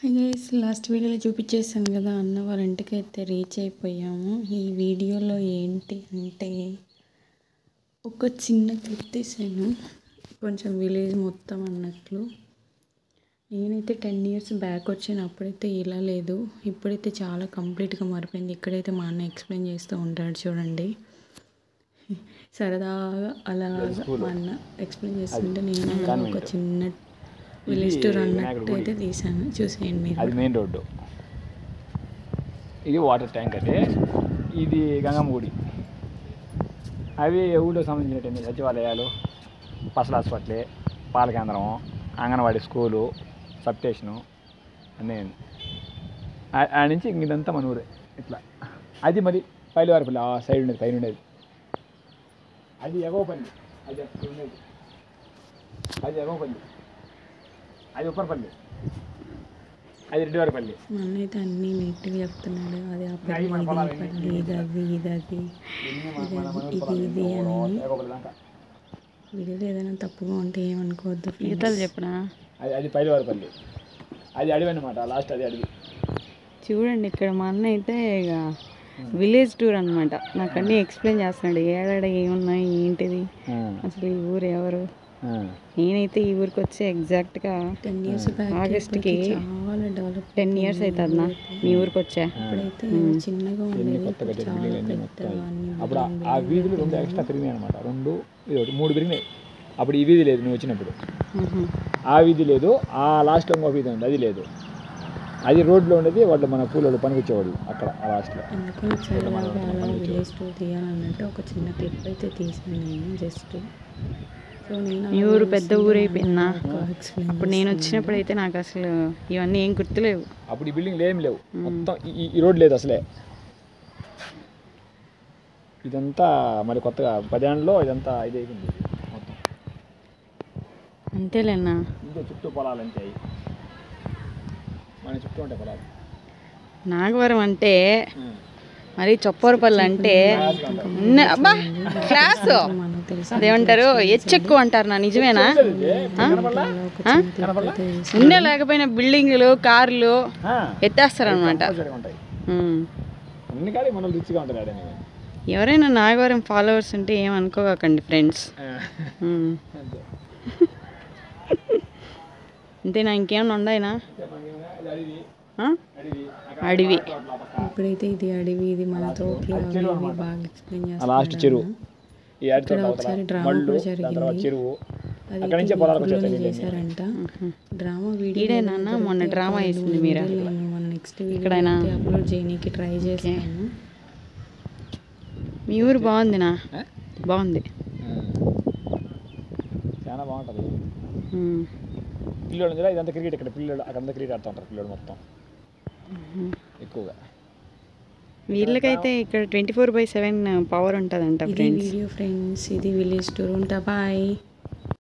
Hi guys, last వీడియోలో చూపించేసాను కదా, అన్న వాళ్ళ ఇంటికి అయితే రీచ్ అయిపోయాము. ఈ వీడియోలో ఏంటి అంటే ఒక చిన్న క్లిప్ తీసాను, కొంచెం విలేజ్ మొత్తం అన్నట్లు. నేనైతే 10 years బ్యాక్ వచ్చాను, అప్పుడైతే ఇలా లేదు, ఇప్పుడైతే చాలా కంప్లీట్గా మారిపోయింది. ఇక్కడైతే మా అన్న ఎక్స్ప్లెయిన్ చేస్తూ ఉంటాడు చూడండి, సరదాగా అలాగా మా అన్న ఎక్స్ప్లెయిన్ చేస్తుంటే నేను ఒక చిన్న విలేజ్ టూర్ అన్నట్టు అయితే తీసాను, చూసేయండి మీరు. అది మెయిన్ రోడ్డు, ఇది వాటర్ ట్యాంక్, అంటే ఇది గంగమ్మ గుడి. అవి ఊళ్ళో సంబంధించినటువంటి సచివాలయాలు, పసల హాస్పిటల్, పాల కేంద్రం, అంగన్వాడీ స్కూలు, సబ్ స్టేషను అన్నీ. ఆ నుంచి ఇదంతా మన ఊరే. ఇట్లా అది మరి పైలవారిపల్లి ఆ సైడ్ ఉండేది, పైన ఉండేది అది ఎగవపల్లి, అది అక్కడ ఉండేది, అది ఎగవపల్లి, అది ఉప్పరపల్లి, అది రెడ్డివారిపల్లి. మా అన్న అయితే అన్నీ నీట్గా చెప్తున్నాడు. అది ఆ పల్లి, ఇది అది, ఇది అది, ఇది అని. వీడియోలో ఏదైనా తప్పుగా ఉంటే ఏమనుకోవద్దు, ఈతలు చెప్పిన. అది పైలవారిపల్లి, అది అడవి అనమాట, లాస్ట్ అది అడవి. చూడండి, ఇక్కడ మా అన్న అయితే ఇక విలేజ్ టూర్ అనమాట, నాకు అన్నీ ఎక్స్ప్లెయిన్ చేస్తున్నాడు, ఏడాడ ఏమున్నాయి ఏంటిది, అసలు ఈ ఊరు ఎవరు. నేనైతే ఈ ఊరికి వచ్చి ఎగ్జాక్ట్గా 10 years ఆగస్ట్కి చాలా డెవలప్, 10 years అవుతుంది నా మీ ఊరికి వచ్చా. ఇప్పుడైతే చిన్నగా ఉండేది, అప్పుడు ఆ వీధులు 2 ఎక్స్ట్రా పెరిగినాయి అనమాట, 3 పెరిగినాయి. అప్పుడు ఈ వీధి లేదు, నువ్వు వచ్చినప్పుడు ఆ వీధి లేదు, ఆ లాస్ట్లో ఇంకో వీధి ఉంది, అది లేదు. అది రోడ్లో ఉండేది, వాళ్ళు మన పూలలో పనికొచ్చేవాళ్ళు అక్కడ ఆ లాస్ట్లో. అందుకని చాలా విలేజ్ టూర్ తీయాలన్నట్టు ఒక చిన్న క్లిప్ అయితే తీసాను నేను జస్ట్. ఈ ఊరు పెద్ద ఊరు అయిపోయిందా, అప్పుడు నేను వచ్చినప్పుడు అయితే నాకు అసలు ఇవన్నీ ఏం గుర్తులేవు. అప్పుడు ఈ బిల్డింగ్లు ఏం లేవు, మొత్తం ఈ రోడ్ లేదు అసలే. ఇదంతా మరి కొత్తగా 10 ఏళ్ళలో ఇదంతా ఇది అయిపోయింది మొత్తం. అంతేలేనా, ఇంకా చుట్టూ పొలాలు అంతే, మన చుట్టూ ఉంటాయి పొలాలు. నాగవరం అంటే మరి చొప్పరపల్లి అంటే అబ్బా క్లాస్ అదేమంటారు, ఎక్కువ అంటారు నా, నిజమేనా? ఉన్నే లేకపోయినా బిల్డింగ్లు, కార్లు ఎత్తేస్తారు అనమాట. ఎవరైనా నాగవరం ఫాలోవర్స్ ఉంటే ఏమనుకోకండి ఫ్రెండ్స్. అంతేనా, ఇంకేమన్నా ఉన్నాయినా? అడవి. ఇప్పుడైతే ఇది అడవి, ఇది మన తోటలో బాగా ఎక్స్ప్లెయిన్ చేస్తారు. చెరువు, ఇక్కడ ఒకసారి డ్రామా కూడా జరిగింది, అది చేశారంట. డ్రామా వీడియో మొన్న డ్రామా వేసింది మీరు, నెక్స్ట్ వీడియో అప్లోడ్ చేయడానికి ట్రై చేశాను. మీ ఊరు బాగుందినా? బాగుంది, చాలా బాగుంటుంది. పిల్లలు ఇదంతా క్రికెట్, ఇక్కడ పిల్లలు అక్కడంతా క్రికెట్ ఆడుతూ ఉంటారు పిల్లలు మొత్తం ఎక్కువగా. వీళ్ళకైతే ఇక్కడ 24/7 పవర్ ఉంటుందంట. వీడియో ఫ్రెండ్స్, ఇది విలేజ్ టూర్. ఉంటా, బాయ్.